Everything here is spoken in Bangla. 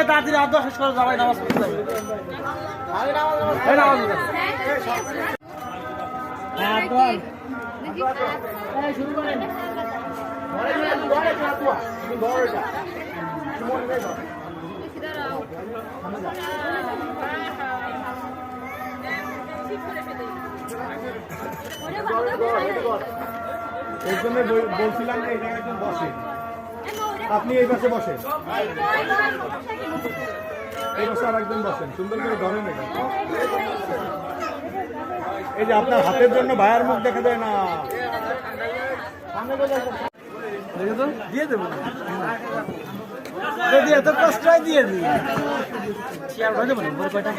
তাড়াতাড়ি আদা শেষ করে যাবাই নামাজ পড়তে যাবে। শুরু করেন। এই জন্য বলছিলাম যে এটা একদম বসে, আপনি এই পাশে বসেন, এই পাশে আর একদম বসেন, সুন্দর করে ধরেন। এই যে আপনার হাতের জন্য ভাইয়ার মুখ দেখা যায় না, দিয়ে দেবো যদি এত কষ্ট হয় দিয়ে দিই। চেয়ার বাজে মানে বড় কয়টা